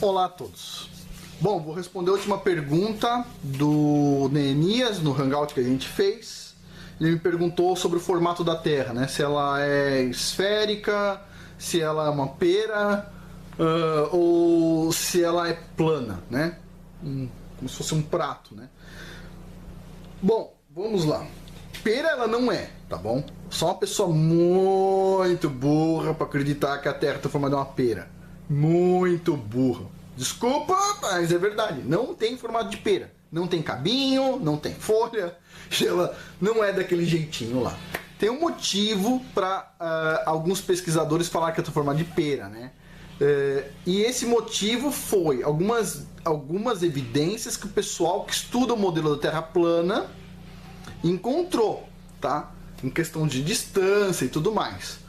Olá a todos. Bom, vou responder a última pergunta do Neemias no Hangout que a gente fez. Ele me perguntou sobre o formato da Terra, né? Se ela é esférica, se ela é uma pera, ou se ela é plana, né? Como se fosse um prato, né? Bom, vamos lá. Pera ela não é, tá bom? Só uma pessoa muito burra para acreditar que a Terra está formada de uma pera. Muito burra. Desculpa, mas é verdade. Não tem formato de pera. Não tem cabinho, não tem folha. Ela não é daquele jeitinho lá. Tem um motivo para alguns pesquisadores falar que ela está formada de pera, né? E esse motivo foi algumas evidências que o pessoal que estuda o modelo da Terra plana encontrou, tá? Em questão de distância e tudo mais.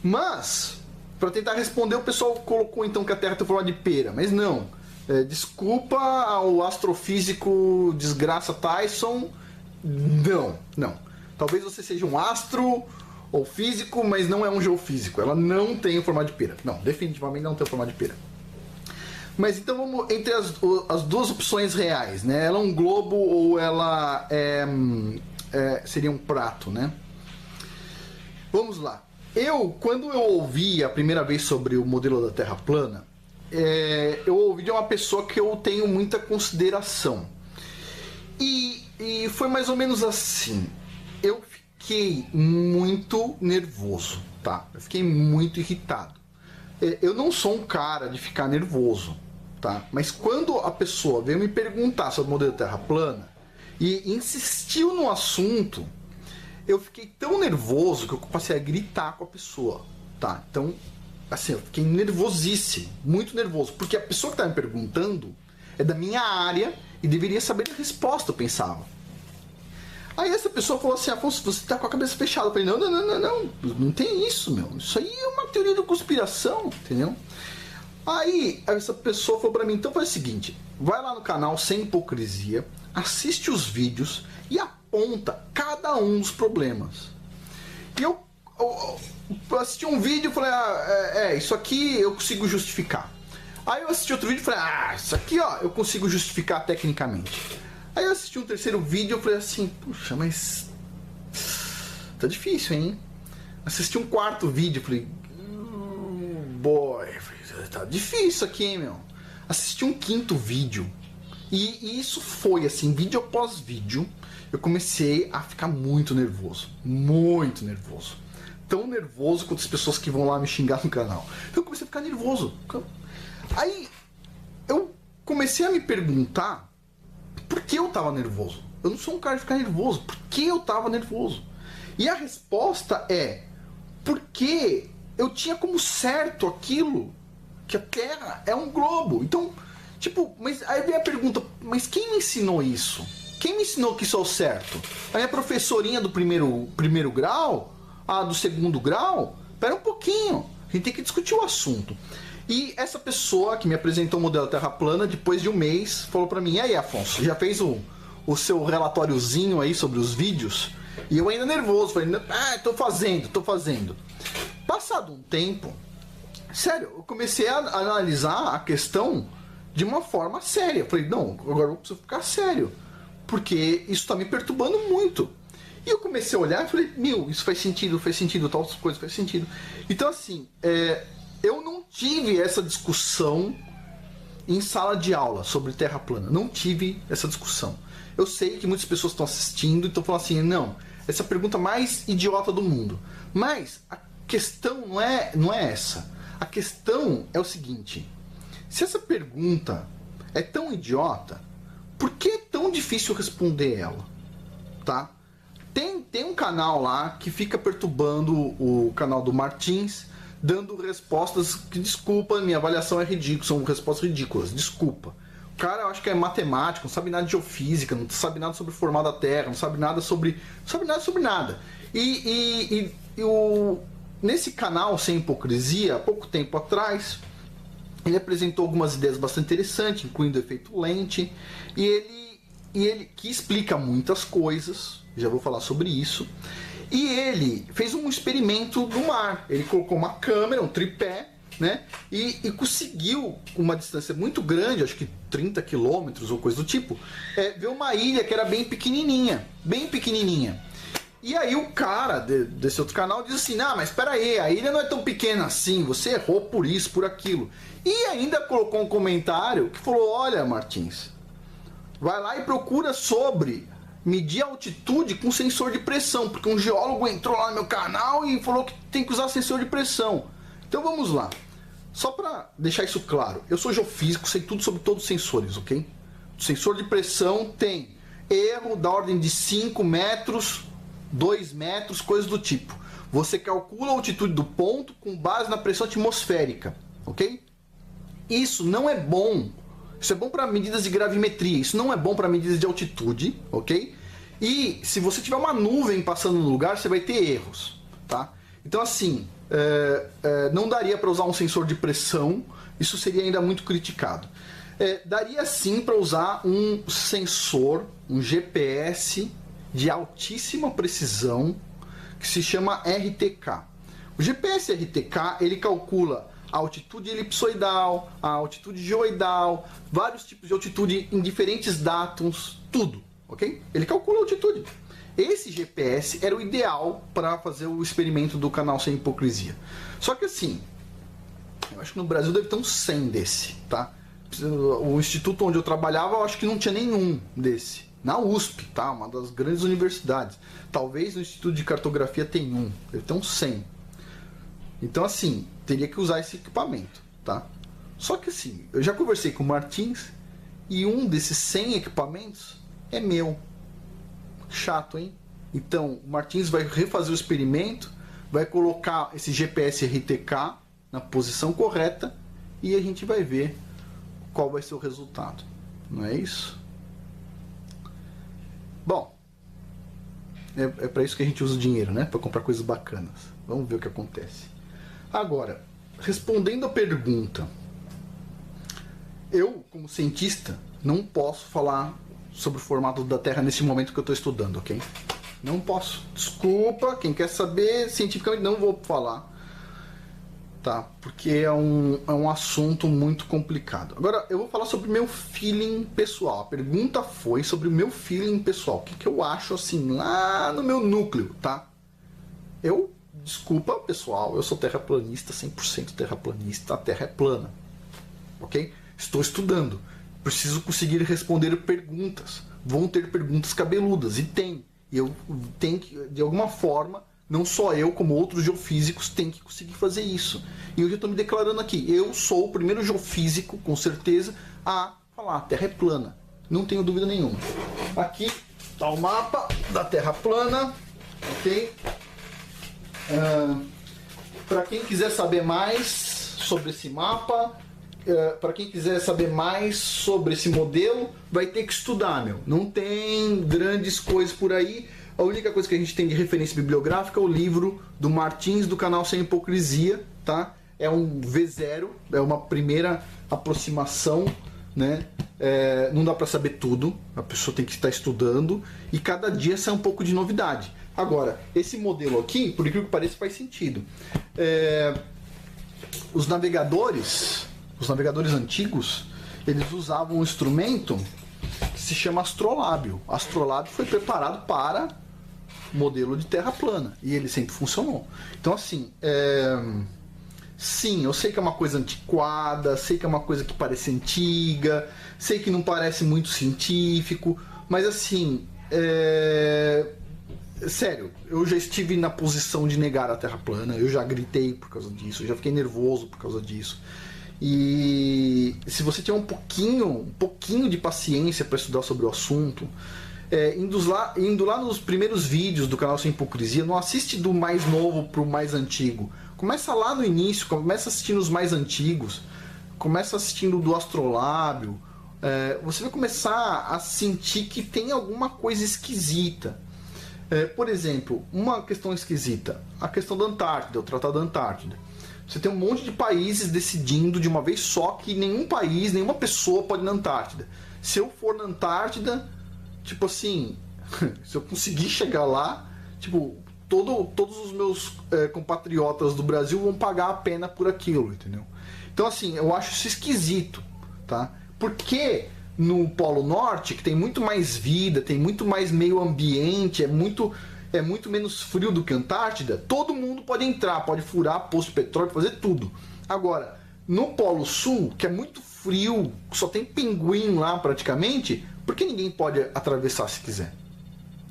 Mas, para tentar responder, o pessoal colocou então que a Terra tem forma de pera, mas não. Desculpa ao astrofísico desgraça Tyson, não. Talvez você seja um astro ou físico, mas não é um geofísico. Ela não tem forma de pera. Não, definitivamente não tem forma de pera. Mas então vamos entre as duas opções reais, né? Ela é um globo ou ela seria um prato, né? Vamos lá. Quando eu ouvi a primeira vez sobre o modelo da Terra plana, eu ouvi de uma pessoa que eu tenho muita consideração. E foi mais ou menos assim. Eu fiquei muito nervoso, tá? Eu fiquei muito irritado. Eu não sou um cara de ficar nervoso, tá? Mas quando a pessoa veio me perguntar sobre o modelo da Terra plana e insistiu no assunto, eu fiquei tão nervoso que eu passei a gritar com a pessoa, tá? Então, assim, eu fiquei nervosíssimo, muito nervoso, porque a pessoa que estava me perguntando é da minha área e deveria saber a resposta, eu pensava. Aí essa pessoa falou assim: Afonso, você tá com a cabeça fechada. Eu falei: não tem isso, meu. Isso aí é uma teoria da conspiração, entendeu? Aí essa pessoa falou pra mim: então faz o seguinte, vai lá no canal Sem Hipocrisia, assiste os vídeos e aponta cada um dos problemas. E eu assisti um vídeo e falei: isso aqui eu consigo justificar. Aí eu assisti outro vídeo e falei: isso aqui ó, eu consigo justificar tecnicamente. Aí eu assisti um terceiro vídeo e falei assim: puxa, mas tá difícil, hein? Assisti um quarto vídeo e falei: boy, tá difícil aqui, hein, meu? Assisti um quinto vídeo e isso foi assim, vídeo após vídeo, eu comecei a ficar muito nervoso. Muito nervoso. Tão nervoso quanto as pessoas que vão lá me xingar no canal. Então eu comecei a ficar nervoso. Aí eu comecei a me perguntar por que eu tava nervoso. Eu não sou um cara de ficar nervoso. Por que eu tava nervoso? E a resposta é porque eu tinha como certo aquilo, que a Terra é um globo. Então, tipo, mas aí vem a pergunta: mas quem me ensinou isso? Quem me ensinou que isso é o certo? A minha professorinha do primeiro grau? A do segundo grau? Pera um pouquinho, a gente tem que discutir o assunto. E essa pessoa que me apresentou o modelo Terra plana, depois de um mês, falou pra mim: e aí, Afonso, já fez o seu relatóriozinho aí sobre os vídeos? E eu ainda nervoso, falei: tô fazendo. Passado um tempo, sério, eu comecei a analisar a questão de uma forma séria. Falei: não, agora eu preciso ficar sério, porque isso tá me perturbando muito. E eu comecei a olhar e falei: isso faz sentido, tal coisa faz sentido. Então assim, eu não tive essa discussão em sala de aula sobre Terra plana. Não tive essa discussão. Eu sei que muitas pessoas estão assistindo e estão falando assim: não, essa é a pergunta mais idiota do mundo. Mas a questão não é essa. A questão é o seguinte: se essa pergunta é tão idiota, por que é tão difícil responder ela? Tá? Tem um canal lá que fica perturbando o canal do Martins, dando respostas que, desculpa, minha avaliação é ridícula, são respostas ridículas, desculpa. O cara, eu acho que é matemático, não sabe nada de geofísica, não sabe nada sobre o formato da Terra, não sabe nada sobre nada. Nesse canal Sem Hipocrisia, há pouco tempo atrás, ele apresentou algumas ideias bastante interessantes, incluindo o efeito lente, e ele que explica muitas coisas, já vou falar sobre isso. E ele fez um experimento no mar. Ele colocou uma câmera, um tripé, né? E conseguiu, uma distância muito grande, acho que 30 quilômetros ou coisa do tipo, ver uma ilha que era bem pequenininha, bem pequenininha. E aí o cara desse outro canal diz assim, ah, mas espera aí, a ilha não é tão pequena assim, você errou por isso, por aquilo. E ainda colocou um comentário que falou, olha, Martins, vai lá e procura sobre medir a altitude com sensor de pressão, porque um geólogo entrou lá no meu canal e falou que tem que usar sensor de pressão. Então vamos lá. Só para deixar isso claro, eu sou geofísico, sei tudo sobre todos os sensores, ok? O sensor de pressão tem erro da ordem de 5 metros, 2 metros, coisas do tipo. Você calcula a altitude do ponto com base na pressão atmosférica, ok? Isso não é bom. Isso é bom para medidas de gravimetria, isso não é bom para medidas de altitude, ok? E se você tiver uma nuvem passando no lugar, você vai ter erros, tá? Então assim, não daria para usar um sensor de pressão, isso seria ainda muito criticado. Daria sim para usar um sensor, um GPS de altíssima precisão, que se chama RTK. O GPS RTK, ele calcula a altitude elipsoidal, a altitude geoidal, vários tipos de altitude em diferentes datums, tudo, ok? Ele calcula a altitude. Esse GPS era o ideal para fazer o experimento do canal Sem Hipocrisia. Só que assim, eu acho que no Brasil deve ter uns 100 desse, tá? O instituto onde eu trabalhava, eu acho que não tinha nenhum desse. Na USP, tá? Uma das grandes universidades. Talvez no Instituto de Cartografia tenha um. Deve ter uns 100. Então assim, teria que usar esse equipamento, tá? Só que assim, eu já conversei com o Martins e um desses 100 equipamentos é meu. Chato, hein? Então, o Martins vai refazer o experimento, vai colocar esse GPS RTK na posição correta e a gente vai ver qual vai ser o resultado. Não é isso? Bom, é para isso que a gente usa o dinheiro, né? Para comprar coisas bacanas. Vamos ver o que acontece. Agora, respondendo a pergunta, eu, como cientista, não posso falar sobre o formato da Terra nesse momento que eu estou estudando, ok? Não posso. Desculpa, quem quer saber, cientificamente não vou falar, tá? Porque é um assunto muito complicado. Agora, eu vou falar sobre o meu feeling pessoal. A pergunta foi sobre o meu feeling pessoal. O que eu acho, assim, lá no meu núcleo, tá? Desculpa, pessoal, eu sou terraplanista, 100% terraplanista, a Terra é plana, ok? Estou estudando, preciso conseguir responder perguntas, vão ter perguntas cabeludas, e tem, e eu tenho que, de alguma forma, não só eu, como outros geofísicos, tem que conseguir fazer isso. E eu já estou me declarando aqui, eu sou o primeiro geofísico, com certeza, a falar, a Terra é plana, não tenho dúvida nenhuma. Aqui está o mapa da Terra plana, ok? Para quem quiser saber mais sobre esse mapa, para quem quiser saber mais sobre esse modelo, vai ter que estudar, meu. Não tem grandes coisas por aí. A única coisa que a gente tem de referência bibliográfica é o livro do Martins, do canal Sem Hipocrisia, tá? É um V0, é uma primeira aproximação, né? Não dá para saber tudo, a pessoa tem que estar estudando e cada dia sai um pouco de novidade. Agora, esse modelo aqui, por incrível que pareça, faz sentido. Os navegadores antigos, eles usavam um instrumento que se chama astrolábio. O astrolábio foi preparado para modelo de terra plana e ele sempre funcionou. Então, assim, sim, eu sei que é uma coisa antiquada, sei que é uma coisa que parece antiga, sei que não parece muito científico, mas assim, sério, eu já estive na posição de negar a Terra plana, eu já gritei por causa disso, eu já fiquei nervoso por causa disso. E se você tiver um pouquinho de paciência para estudar sobre o assunto, indo lá nos primeiros vídeos do canal Sem Hipocrisia, não assiste do mais novo para o mais antigo. Começa lá no início, começa assistindo os mais antigos, começa assistindo do astrolábio. Você vai começar a sentir que tem alguma coisa esquisita. Por exemplo, uma questão esquisita, a questão da Antártida, o Tratado da Antártida. Você tem um monte de países decidindo de uma vez só que nenhum país, nenhuma pessoa pode ir na Antártida. Se eu for na Antártida, tipo assim, se eu conseguir chegar lá, tipo, todos os meus compatriotas do Brasil vão pagar a pena por aquilo, entendeu? Então, assim, eu acho isso esquisito, tá? Porque no Polo Norte, que tem muito mais vida, tem muito mais meio ambiente, é muito menos frio do que a Antártida, todo mundo pode entrar, pode furar poço de petróleo, fazer tudo. Agora, no Polo Sul, que é muito frio, só tem pinguim lá praticamente, por que ninguém pode atravessar se quiser?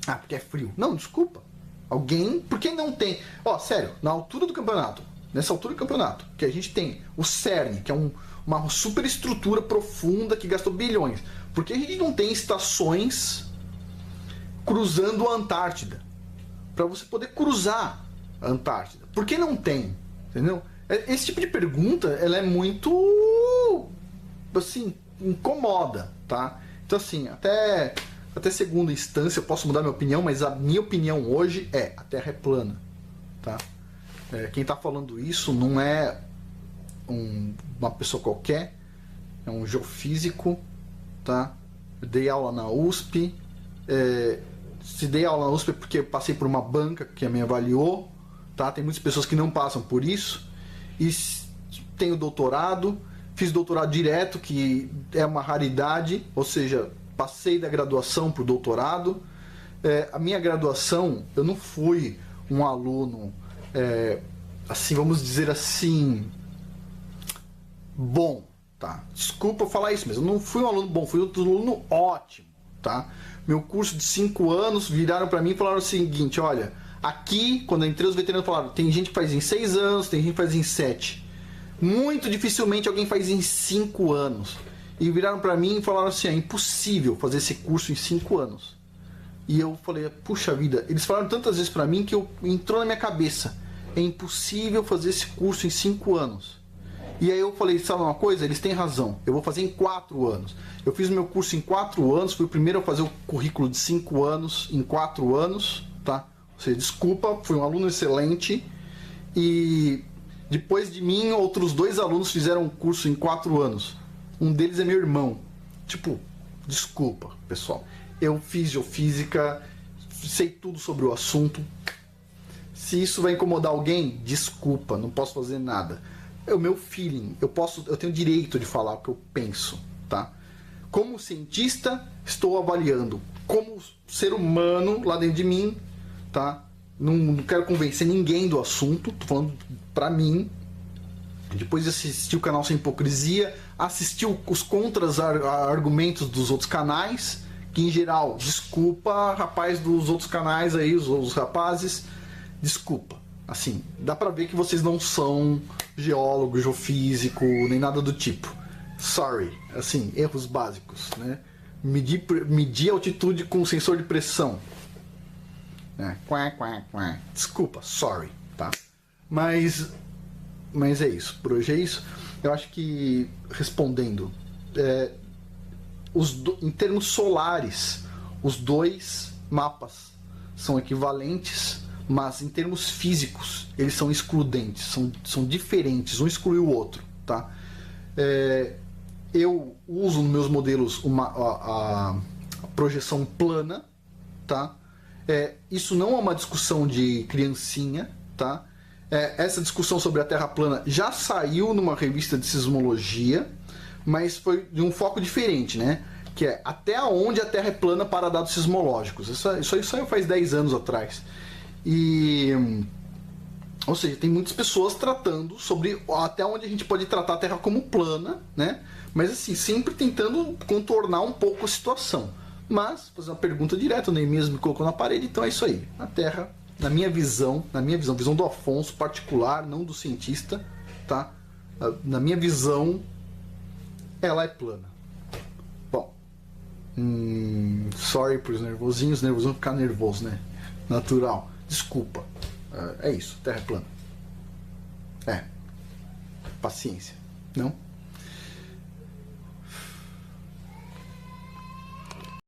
Ah, porque é frio. Não, desculpa. Alguém, por que não tem? Ó, sério, na altura do campeonato, nessa altura do campeonato, que a gente tem o CERN, que é uma super estrutura profunda que gastou bilhões. Por que a gente não tem estações cruzando a Antártida? Para você poder cruzar a Antártida. Por que não tem? Entendeu? Esse tipo de pergunta, ela é muito, assim, incomoda, tá? Então, assim, até segunda instância eu posso mudar minha opinião, mas a minha opinião hoje é: a Terra é plana, tá? Quem está falando isso não é uma pessoa qualquer, é um geofísico, tá? Eu dei aula na USP, se dei aula na USP é porque eu passei por uma banca que me avaliou, tá? Tem muitas pessoas que não passam por isso, e tenho doutorado, fiz doutorado direto, que é uma raridade, ou seja, passei da graduação para o doutorado. A minha graduação, eu não fui um aluno, assim, vamos dizer assim, bom, tá? Desculpa eu falar isso, mas eu não fui um aluno bom, fui um aluno ótimo, tá? Meu curso de 5 anos, viraram para mim e falaram o seguinte: olha, aqui, quando eu entrei, os veteranos falaram, tem gente que faz em 6 anos, tem gente que faz em 7. Muito dificilmente alguém faz em 5 anos. E viraram para mim e falaram assim: é impossível fazer esse curso em 5 anos. E eu falei: puxa vida, eles falaram tantas vezes para mim que entrou na minha cabeça: é impossível fazer esse curso em 5 anos. E aí eu falei: sabe uma coisa? Eles têm razão, eu vou fazer em 4 anos. Eu fiz meu curso em 4 anos, fui o primeiro a fazer o currículo de 5 anos em 4 anos, tá? Ou seja, desculpa, fui um aluno excelente. E depois de mim, outros 2 alunos fizeram o curso em 4 anos. Um deles é meu irmão. Tipo, desculpa, pessoal. Eu fiz geofísica, sei tudo sobre o assunto. Se isso vai incomodar alguém, desculpa, não posso fazer nada. É o meu feeling, eu tenho direito de falar o que eu penso, tá? Como cientista, estou avaliando. Como ser humano lá dentro de mim, tá? Não quero convencer ninguém do assunto, tô falando pra mim. Depois de assistir o canal Sem Hipocrisia, assistiu os contra-argumentos dos outros canais, que em geral, desculpa, rapaz dos outros canais aí, os rapazes, desculpa. Assim, dá pra ver que vocês não são geólogo, geofísico, nem nada do tipo. Sorry, assim, erros básicos, né? Medir altitude com sensor de pressão. Desculpa, sorry, tá? Mas é isso, por hoje é isso. Eu acho que, respondendo, em termos solares, os 2 mapas são equivalentes, mas em termos físicos eles são excludentes, são diferentes, um exclui o outro, tá? Eu uso nos meus modelos a projeção plana, tá? Isso não é uma discussão de criancinha, tá? Essa discussão sobre a Terra plana já saiu numa revista de sismologia, mas foi de um foco diferente, né? Que é até onde a Terra é plana para dados sismológicos. Isso aí saiu faz 10 anos atrás. Ou seja, tem muitas pessoas tratando sobre até onde a gente pode tratar a Terra como plana, né? Mas assim, sempre tentando contornar um pouco a situação. Mas, fazer uma pergunta direta, o Neemias me colocou na parede, então é isso aí. A Terra, na minha visão, visão do Afonso, particular, não do cientista, tá? Na minha visão, ela é plana. Bom, sorry pros nervosinhos vão ficar nervosos, né? Natural. Desculpa. É isso, Terra é plana. Paciência, não?